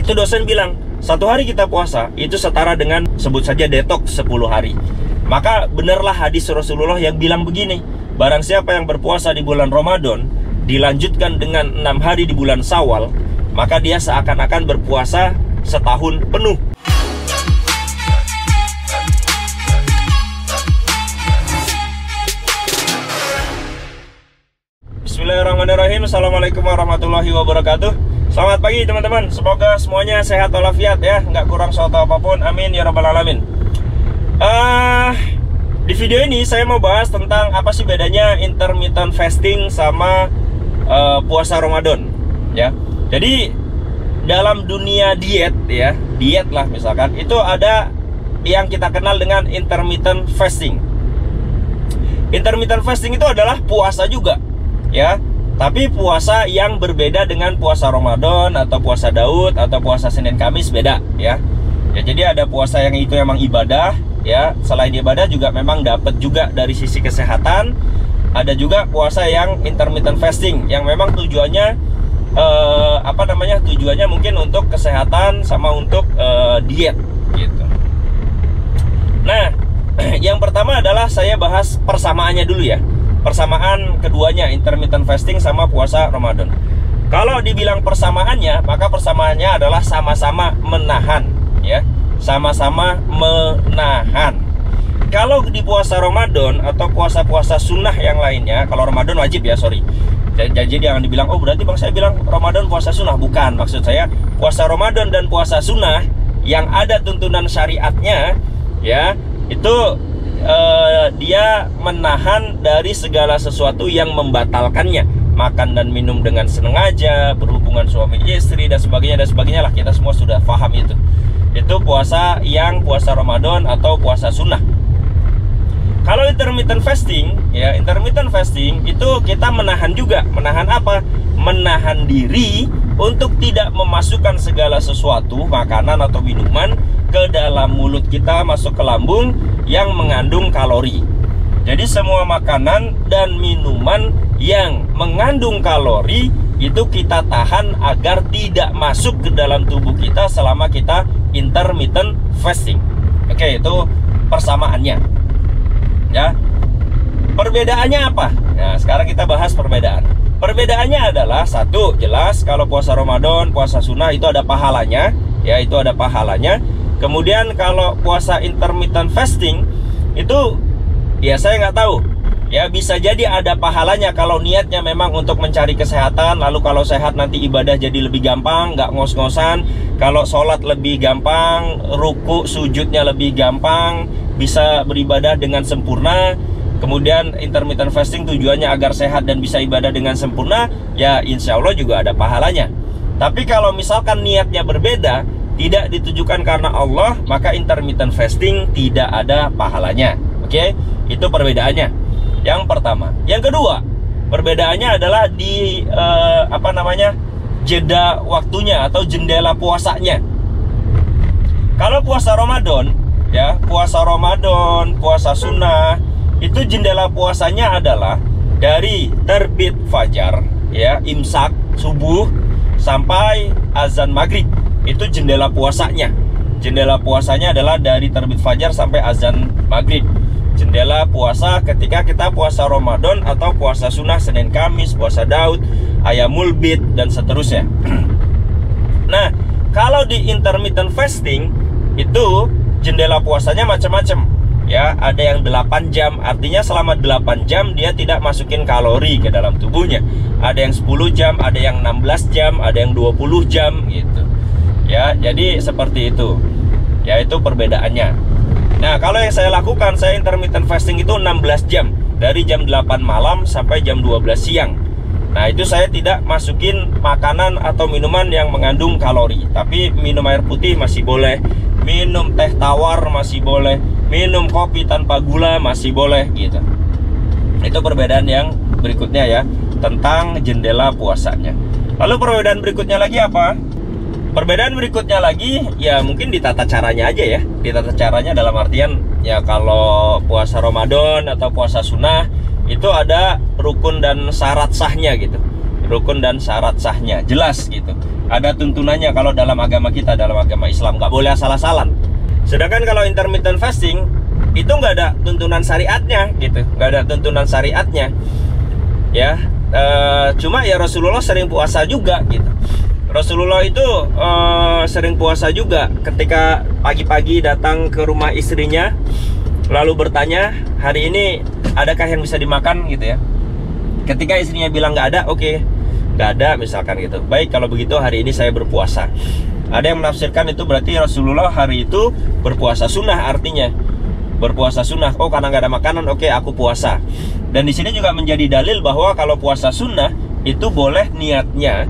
Itu dosen bilang, 1 hari kita puasa itu setara dengan sebut saja detox 10 hari. Maka benarlah hadis Rasulullah yang bilang begini, barang siapa yang berpuasa di bulan Ramadan dilanjutkan dengan 6 hari di bulan Syawal, maka dia seakan-akan berpuasa setahun penuh. Bismillahirrahmanirrahim. Assalamualaikum warahmatullahi wabarakatuh. Selamat pagi teman-teman. Semoga semuanya sehat walafiat ya, nggak kurang suatu apapun. Amin ya rabbal alamin. Di video ini saya mau bahas tentang apa sih bedanya intermittent fasting sama puasa Ramadan ya. Jadi dalam dunia diet ya, diet lah misalkan, itu ada yang kita kenal dengan intermittent fasting. Intermittent fasting itu adalah puasa juga ya, tapi puasa yang berbeda dengan puasa Ramadan atau puasa Daud atau puasa Senin Kamis, beda ya. Ya, jadi ada puasa yang itu memang ibadah ya, selain ibadah juga memang dapat juga dari sisi kesehatan. Ada juga puasa yang intermittent fasting yang memang tujuannya tujuannya mungkin untuk kesehatan sama untuk diet gitu. Nah, yang pertama adalah saya bahas persamaannya dulu ya. Persamaan keduanya, intermittent fasting sama puasa Ramadan. Kalau dibilang persamaannya, maka persamaannya adalah sama-sama menahan ya, sama-sama menahan. Kalau di puasa Ramadan atau puasa-puasa sunnah yang lainnya, kalau Ramadan wajib ya, sorry. Jadi jangan dibilang, oh berarti bang saya bilang Ramadan puasa sunnah. Bukan, maksud saya puasa Ramadan dan puasa sunnah yang ada tuntunan syariatnya ya, itu dia menahan dari segala sesuatu yang membatalkannya. Makan dan minum dengan sengaja, berhubungan suami istri dan sebagainya lah, kita semua sudah paham itu. Itu puasa yang puasa Ramadan atau puasa sunnah. Kalau intermittent fasting ya, intermittent fasting itu kita menahan juga. Menahan apa? Menahan diri untuk tidak memasukkan segala sesuatu, makanan atau minuman ke dalam mulut kita, masuk ke lambung yang mengandung kalori. Jadi semua makanan dan minuman yang mengandung kalori itu kita tahan agar tidak masuk ke dalam tubuh kita selama kita intermittent fasting. Oke, itu persamaannya ya. Perbedaannya apa? Nah, sekarang kita bahas perbedaan. Perbedaannya adalah satu, jelas kalau puasa Ramadan, puasa sunnah itu ada pahalanya ya, itu ada pahalanya. Kemudian kalau puasa intermittent fasting itu ya saya nggak tahu ya, bisa jadi ada pahalanya kalau niatnya memang untuk mencari kesehatan. Lalu kalau sehat nanti ibadah jadi lebih gampang, nggak ngos-ngosan. Kalau sholat lebih gampang, ruku sujudnya lebih gampang, bisa beribadah dengan sempurna. Kemudian intermittent fasting tujuannya agar sehat dan bisa ibadah dengan sempurna, ya insya Allah juga ada pahalanya. Tapi kalau misalkan niatnya berbeda, tidak ditujukan karena Allah, maka intermittent fasting tidak ada pahalanya. Oke, itu perbedaannya. Yang pertama. Yang kedua, perbedaannya adalah di jeda waktunya atau jendela puasanya. Kalau puasa Ramadan ya, puasa Ramadan, puasa sunnah, itu jendela puasanya adalah dari terbit fajar ya, imsak subuh sampai azan maghrib. Itu jendela puasanya. Jendela puasanya adalah dari terbit fajar sampai azan maghrib. Jendela puasa ketika kita puasa Ramadan atau puasa sunnah, Senin Kamis, puasa Daud, Ayamul Bid dan seterusnya. Nah, kalau di intermittent fasting itu jendela puasanya macam-macam ya. Ada yang 8 jam, artinya selama 8 jam dia tidak masukin kalori ke dalam tubuhnya. Ada yang 10 jam, ada yang 16 jam, ada yang 20 jam gitu ya. Jadi seperti itu ya, itu perbedaannya. Nah, kalau yang saya lakukan, saya intermittent fasting itu 16 jam, dari jam 8 malam sampai jam 12 siang. Nah, itu saya tidak masukin makanan atau minuman yang mengandung kalori. Tapi minum air putih masih boleh, minum teh tawar masih boleh, minum kopi tanpa gula masih boleh gitu. Itu perbedaan yang berikutnya ya, tentang jendela puasanya. Lalu perbedaan berikutnya lagi apa? Perbedaan berikutnya lagi ya mungkin di tata caranya aja ya. Di tata caranya dalam artian ya, kalau puasa Ramadan atau puasa sunnah itu ada rukun dan syarat sahnya gitu. Rukun dan syarat sahnya jelas gitu. Ada tuntunannya kalau dalam agama kita, dalam agama Islam, nggak boleh asal-asalan. Sedangkan kalau intermittent fasting itu nggak ada tuntunan syariatnya gitu, nggak ada tuntunan syariatnya ya. Cuma ya Rasulullah sering puasa juga gitu. Rasulullah itu sering puasa juga. Ketika pagi-pagi datang ke rumah istrinya lalu bertanya, hari ini adakah yang bisa dimakan gitu ya. Ketika istrinya bilang nggak ada, oke, nggak ada misalkan gitu. Baik, kalau begitu hari ini saya berpuasa. Ada yang menafsirkan itu berarti Rasulullah hari itu berpuasa sunnah, artinya berpuasa sunnah. Oh, karena nggak ada makanan, oke, aku puasa. Dan di sini juga menjadi dalil bahwa kalau puasa sunnah itu boleh niatnya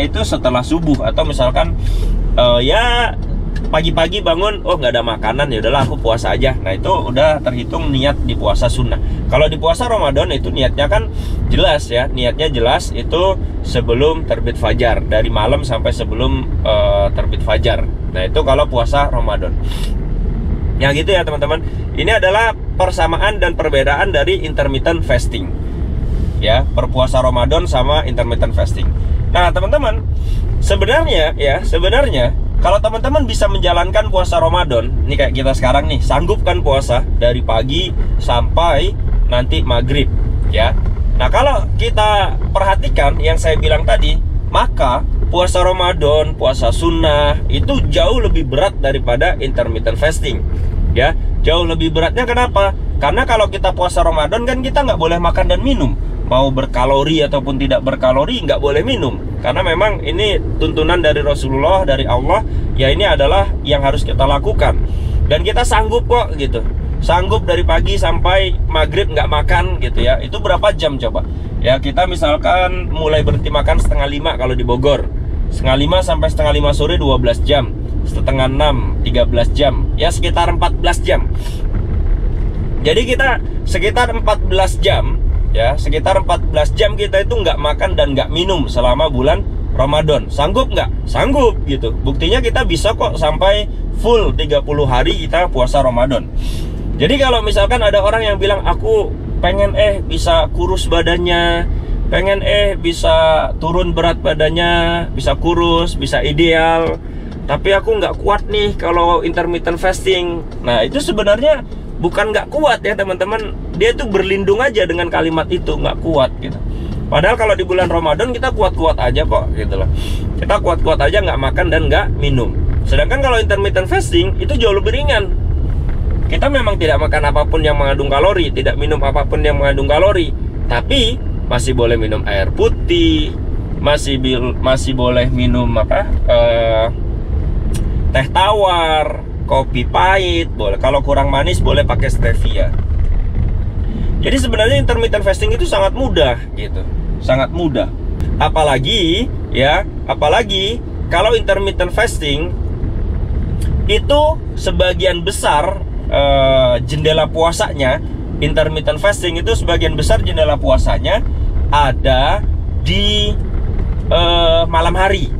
itu setelah subuh, atau misalkan ya pagi-pagi bangun, oh nggak ada makanan, ya udahlah aku puasa aja. Nah itu udah terhitung niat di puasa sunnah. Kalau di puasa Ramadan itu niatnya kan jelas ya, niatnya jelas itu sebelum terbit fajar, dari malam sampai sebelum terbit fajar. Nah itu kalau puasa Ramadan. Ya gitu ya teman-teman. Ini adalah persamaan dan perbedaan dari intermittent fasting. Ya, berpuasa Ramadan sama intermittent fasting. Nah teman-teman, sebenarnya kalau teman-teman bisa menjalankan puasa Ramadan, ini kayak kita sekarang nih, sanggup kan puasa dari pagi sampai nanti maghrib ya. Nah kalau kita perhatikan yang saya bilang tadi, maka puasa Ramadan, puasa sunnah itu jauh lebih berat daripada intermittent fasting ya. Jauh lebih beratnya kenapa? Karena kalau kita puasa Ramadan kan kita nggak boleh makan dan minum. Mau berkalori ataupun tidak berkalori nggak boleh minum, karena memang ini tuntunan dari Rasulullah, dari Allah ya. Ini adalah yang harus kita lakukan, dan kita sanggup kok gitu, sanggup dari pagi sampai maghrib nggak makan gitu ya. Itu berapa jam coba ya? Kita misalkan mulai berhenti makan setengah 5 kalau di Bogor, setengah 5 sampai setengah 5 sore 12 jam, setengah 6 13 jam ya, sekitar 14 jam. Jadi kita sekitar 14 jam ya, sekitar 14 jam kita itu nggak makan dan nggak minum selama bulan Ramadan. Sanggup nggak? Sanggup gitu. Buktinya kita bisa kok sampai full 30 hari kita puasa Ramadan. Jadi kalau misalkan ada orang yang bilang, aku pengen bisa kurus badannya, pengen bisa turun berat badannya, bisa kurus, bisa ideal, tapi aku nggak kuat nih kalau intermittent fasting. Nah itu sebenarnya bukan nggak kuat ya teman-teman, dia tuh berlindung aja dengan kalimat itu, nggak kuat gitu. Padahal kalau di bulan Ramadan kita kuat-kuat aja kok gitu loh. Kita kuat-kuat aja nggak makan dan nggak minum. Sedangkan kalau intermittent fasting itu jauh lebih ringan. Kita memang tidak makan apapun yang mengandung kalori, tidak minum apapun yang mengandung kalori, tapi masih boleh minum air putih, masih boleh minum teh tawar, kopi pahit boleh. Kalau kurang manis boleh pakai stevia. Jadi sebenarnya intermittent fasting itu sangat mudah gitu, sangat mudah. Apalagi kalau intermittent fasting itu sebagian besar jendela puasanya, intermittent fasting itu sebagian besar jendela puasanya ada di malam hari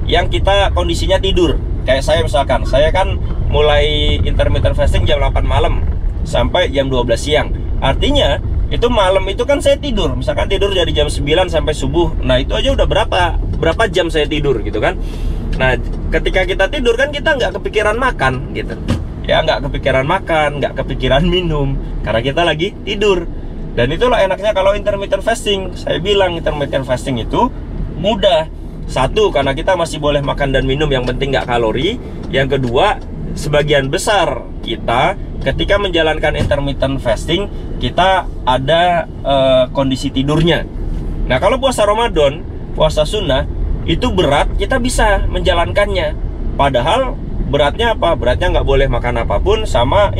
yang kita kondisinya tidur. Kayak saya misalkan, saya kan mulai intermittent fasting jam 8 malam sampai jam 12 siang. Artinya itu malam itu kan saya tidur, misalkan tidur dari jam 9 sampai subuh. Nah itu aja udah berapa jam saya tidur gitu kan. Nah ketika kita tidur kan kita nggak kepikiran makan gitu ya, nggak kepikiran makan, nggak kepikiran minum, karena kita lagi tidur. Dan itulah enaknya kalau intermittent fasting. Saya bilang intermittent fasting itu mudah. Satu, karena kita masih boleh makan dan minum, yang penting nggak kalori. Yang kedua, sebagian besar kita ketika menjalankan intermittent fasting, kita ada kondisi tidurnya. Nah kalau puasa Ramadan, puasa sunnah, itu berat, kita bisa menjalankannya. Padahal beratnya apa? Beratnya nggak boleh makan apapun, sama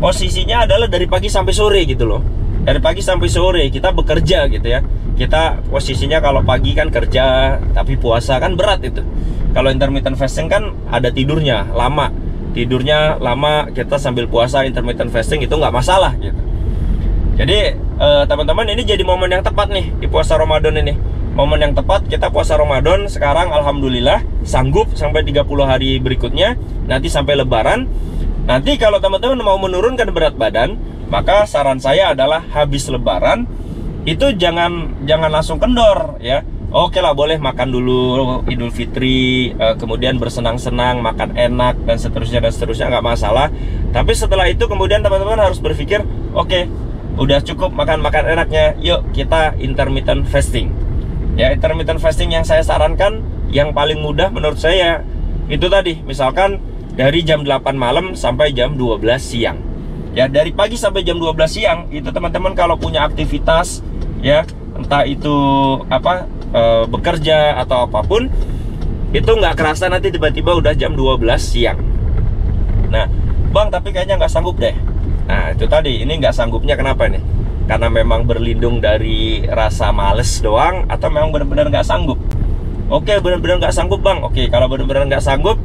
posisinya adalah dari pagi sampai sore gitu loh. Dari pagi sampai sore kita bekerja gitu ya. Kita posisinya kalau pagi kan kerja, tapi puasa kan berat itu. Kalau intermittent fasting kan ada tidurnya lama, kita sambil puasa intermittent fasting itu nggak masalah gitu. Jadi teman-teman, ini jadi momen yang tepat nih di puasa Ramadan ini. Momen yang tepat kita puasa Ramadan sekarang, alhamdulillah sanggup sampai 30 hari berikutnya, nanti sampai Lebaran. Nanti kalau teman-teman mau menurunkan berat badan, maka saran saya adalah habis Lebaran itu jangan langsung kendor ya. oke lah, boleh makan dulu Idul Fitri, kemudian bersenang-senang, makan enak dan seterusnya nggak masalah. Tapi setelah itu kemudian teman-teman harus berpikir, oke, udah cukup makan enaknya, yuk kita intermittent fasting. Ya, intermittent fasting yang saya sarankan, yang paling mudah menurut saya itu tadi, misalkan dari jam 8 malam sampai jam 12 siang. Ya, dari pagi sampai jam 12 siang itu teman-teman kalau punya aktivitas, ya entah itu apa, bekerja atau apapun, itu nggak kerasa nanti tiba-tiba udah jam 12 siang. Nah, bang, tapi kayaknya nggak sanggup deh. Nah, itu tadi, ini nggak sanggupnya kenapa nih? Karena memang berlindung dari rasa males doang, atau memang benar-benar nggak sanggup? Oke, benar-benar nggak sanggup bang. Oke, kalau benar-benar nggak sanggup,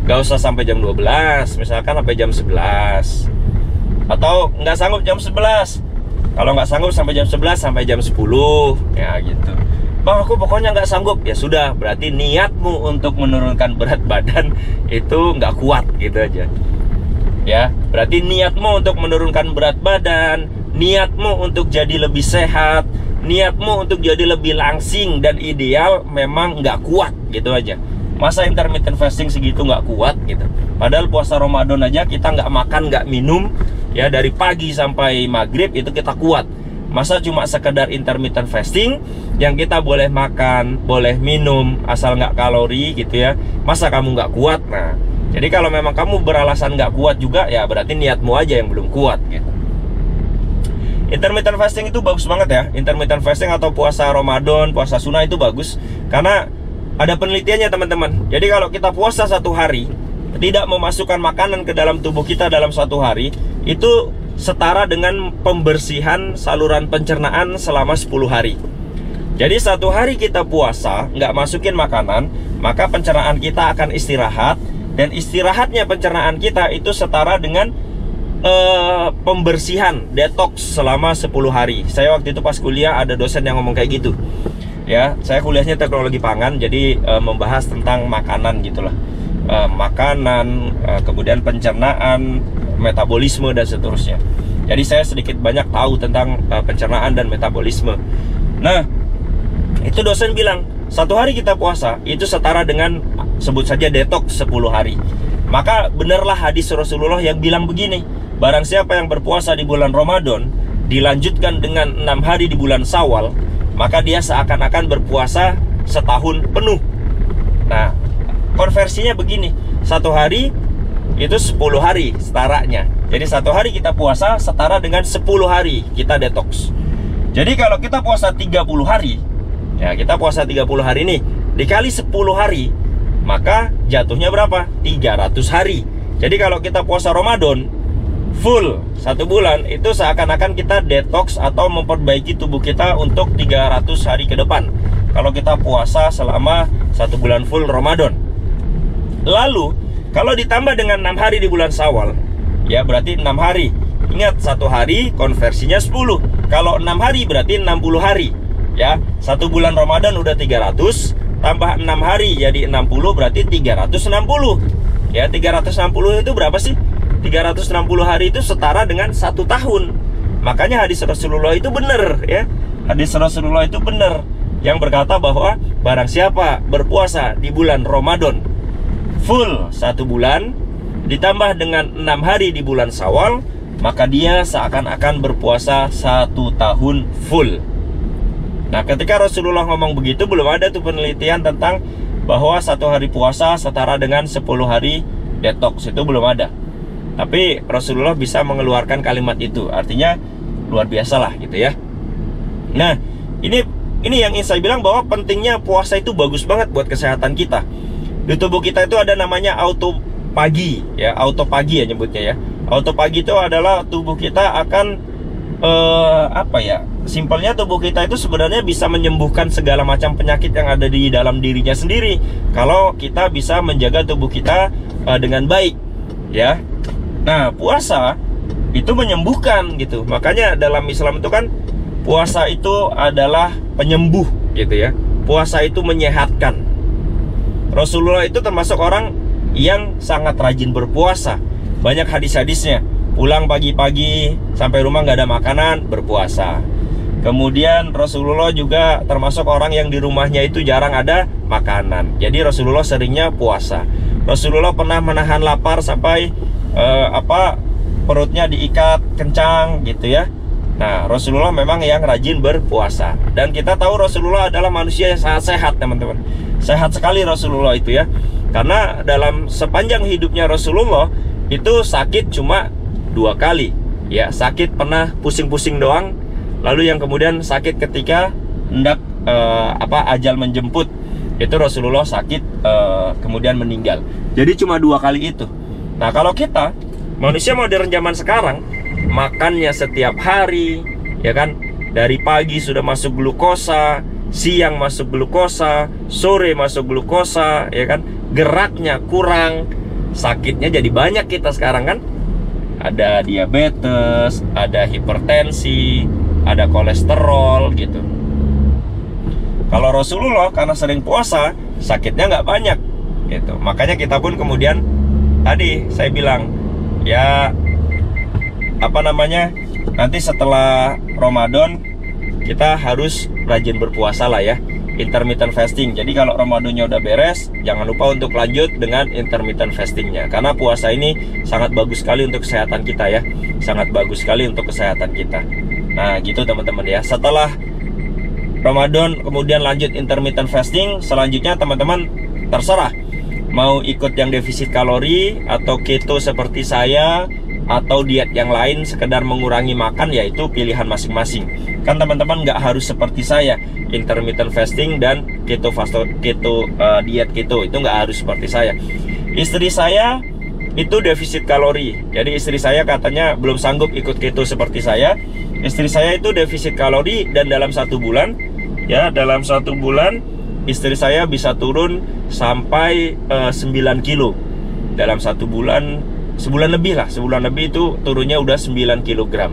nggak usah sampai jam 12, misalkan sampai jam 11. Atau nggak sanggup jam 11, kalau nggak sanggup sampai jam 11 sampai jam 10, ya gitu. Bang, aku pokoknya nggak sanggup. Ya sudah, berarti niatmu untuk menurunkan berat badan itu nggak kuat, gitu aja. Ya, berarti niatmu untuk menurunkan berat badan, niatmu untuk jadi lebih sehat, niatmu untuk jadi lebih langsing dan ideal memang nggak kuat, gitu aja. Masa intermittent fasting segitu nggak kuat gitu. Padahal puasa Ramadan aja kita nggak makan, nggak minum, ya dari pagi sampai maghrib itu kita kuat. Masa cuma sekedar intermittent fasting yang kita boleh makan, boleh minum, asal nggak kalori gitu ya, masa kamu nggak kuat? Nah, jadi kalau memang kamu beralasan nggak kuat juga, ya berarti niatmu aja yang belum kuat gitu. Intermittent fasting itu bagus banget ya. Intermittent fasting atau puasa Ramadan, puasa sunnah itu bagus karena ada penelitiannya teman-teman. Jadi kalau kita puasa 1 hari, tidak memasukkan makanan ke dalam tubuh kita dalam 1 hari, itu setara dengan pembersihan saluran pencernaan selama 10 hari. Jadi 1 hari kita puasa, nggak masukin makanan, maka pencernaan kita akan istirahat. Dan istirahatnya pencernaan kita itu setara dengan pembersihan, detox selama 10 hari. Saya waktu itu pas kuliah ada dosen yang ngomong kayak gitu. Ya, saya kuliahnya teknologi pangan, jadi membahas tentang makanan gitulah. Makanan, kemudian pencernaan, metabolisme dan seterusnya. Jadi saya sedikit banyak tahu tentang pencernaan dan metabolisme. Nah, itu dosen bilang 1 hari kita puasa itu setara dengan sebut saja detox 10 hari. Maka benarlah hadis Rasulullah yang bilang begini, barang siapa yang berpuasa di bulan Ramadan dilanjutkan dengan 6 hari di bulan Syawal, maka dia seakan-akan berpuasa setahun penuh. Nah, konversinya begini, 1 hari itu 10 hari setaranya. Jadi 1 hari kita puasa setara dengan 10 hari kita detox. Jadi kalau kita puasa 30 hari, ya kita puasa 30 hari nih, dikali 10 hari, maka jatuhnya berapa? 300 hari. Jadi kalau kita puasa Ramadan full 1 bulan, itu seakan-akan kita detox atau memperbaiki tubuh kita untuk 300 hari ke depan. Kalau kita puasa selama 1 bulan full Ramadan. Lalu kalau ditambah dengan 6 hari di bulan Syawal, ya berarti 6 hari. Ingat, 1 hari konversinya 10. Kalau 6 hari berarti 60 hari. Ya, 1 bulan Ramadan udah 300, tambah 6 hari jadi 60, berarti 360. Ya, 360 itu berapa sih? 360 hari itu setara dengan 1 tahun. Makanya hadis Rasulullah itu benar, ya. Hadis Rasulullah itu benar yang berkata bahwa barang siapa berpuasa di bulan Ramadan full 1 bulan ditambah dengan 6 hari di bulan Syawal, maka dia seakan-akan berpuasa 1 tahun full. Nah, ketika Rasulullah ngomong begitu, belum ada tuh penelitian tentang bahwa 1 hari puasa setara dengan 10 hari detox, itu belum ada. Tapi Rasulullah bisa mengeluarkan kalimat itu, artinya luar biasa lah gitu ya. Nah, ini yang ingin saya bilang, bahwa pentingnya puasa itu bagus banget buat kesehatan kita. Di tubuh kita itu ada namanya autopagi, ya, autopagi ya nyebutnya ya. Autopagi itu adalah tubuh kita akan apa ya? Simpelnya tubuh kita itu sebenarnya bisa menyembuhkan segala macam penyakit yang ada di dalam dirinya sendiri kalau kita bisa menjaga tubuh kita dengan baik, ya. Nah, puasa itu menyembuhkan gitu. Makanya dalam Islam itu kan puasa itu adalah penyembuh gitu ya. Puasa itu menyehatkan. Rasulullah itu termasuk orang yang sangat rajin berpuasa. Banyak hadis-hadisnya. Pulang pagi-pagi sampai rumah nggak ada makanan, berpuasa. Kemudian Rasulullah juga termasuk orang yang di rumahnya itu jarang ada makanan. Jadi Rasulullah seringnya puasa. Rasulullah pernah menahan lapar sampai perutnya diikat kencang gitu ya. Nah, Rasulullah memang yang rajin berpuasa. Dan kita tahu Rasulullah adalah manusia yang sangat sehat, teman-teman. Sehat sekali Rasulullah itu ya. Karena dalam sepanjang hidupnya Rasulullah itu sakit cuma 2 kali. Ya, sakit pernah pusing-pusing doang. Lalu yang kemudian sakit ketika hendak ajal menjemput. Itu Rasulullah sakit kemudian meninggal. Jadi cuma 2 kali itu. Nah, kalau kita manusia modern zaman sekarang makannya setiap hari, ya kan? Dari pagi sudah masuk glukosa, siang masuk glukosa, sore masuk glukosa, ya kan? Geraknya kurang, sakitnya jadi banyak kita sekarang kan? Ada diabetes, ada hipertensi, ada kolesterol gitu. Kalau Rasulullah karena sering puasa, sakitnya nggak banyak gitu. Makanya kita pun kemudian tadi saya bilang ya nanti setelah Ramadan kita harus rajin berpuasa lah ya, intermittent fasting. Jadi kalau Ramadannya udah beres, jangan lupa untuk lanjut dengan intermittent fastingnya, karena puasa ini sangat bagus sekali untuk kesehatan kita ya, sangat bagus sekali untuk kesehatan kita. Nah gitu teman-teman ya. Setelah Ramadan kemudian lanjut intermittent fasting, selanjutnya teman-teman terserah mau ikut yang defisit kalori atau keto seperti saya, atau diet yang lain sekedar mengurangi makan, yaitu pilihan masing-masing. Kan teman-teman nggak harus seperti saya intermittent fasting dan diet keto, itu nggak harus seperti saya. Istri saya itu defisit kalori, jadi istri saya katanya belum sanggup ikut keto seperti saya. Istri saya itu defisit kalori, dan dalam 1 bulan ya, dalam 1 bulan istri saya bisa turun sampai 9 kilo dalam 1 bulan. Sebulan lebih itu turunnya udah 9 kg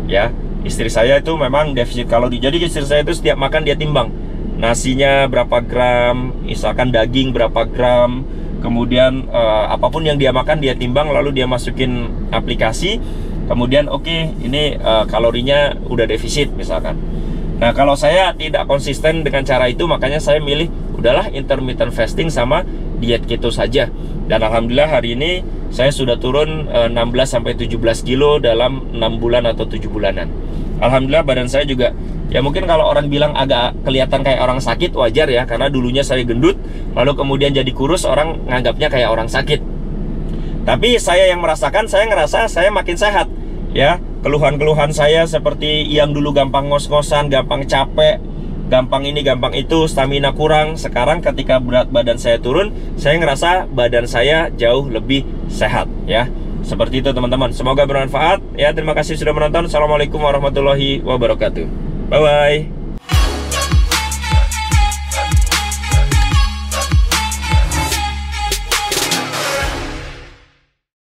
ya. Istri saya itu memang defisit kalori. Jadi istri saya itu setiap makan dia timbang nasinya berapa gram, misalkan daging berapa gram, kemudian apapun yang dia makan dia timbang, lalu dia masukin aplikasi, kemudian ini kalorinya udah defisit misalkan. Nah kalau saya tidak konsisten dengan cara itu, makanya saya milih udahlah intermittent fasting sama diet keto saja. Dan alhamdulillah hari ini saya sudah turun 16-17 kilo dalam 6 bulan atau 7 bulanan. Alhamdulillah badan saya juga, ya mungkin kalau orang bilang agak kelihatan kayak orang sakit, wajar ya, karena dulunya saya gendut, lalu kemudian jadi kurus, orang nganggapnya kayak orang sakit. Tapi saya yang merasakan, saya ngerasa saya makin sehat ya. Keluhan-keluhan saya seperti yang dulu gampang ngos-ngosan, gampang capek, gampang ini gampang itu, stamina kurang, sekarang ketika berat badan saya turun, saya ngerasa badan saya jauh lebih sehat ya. Seperti itu teman-teman, semoga bermanfaat ya. Terima kasih sudah menonton. Assalamualaikum warahmatullahi wabarakatuh. Bye bye.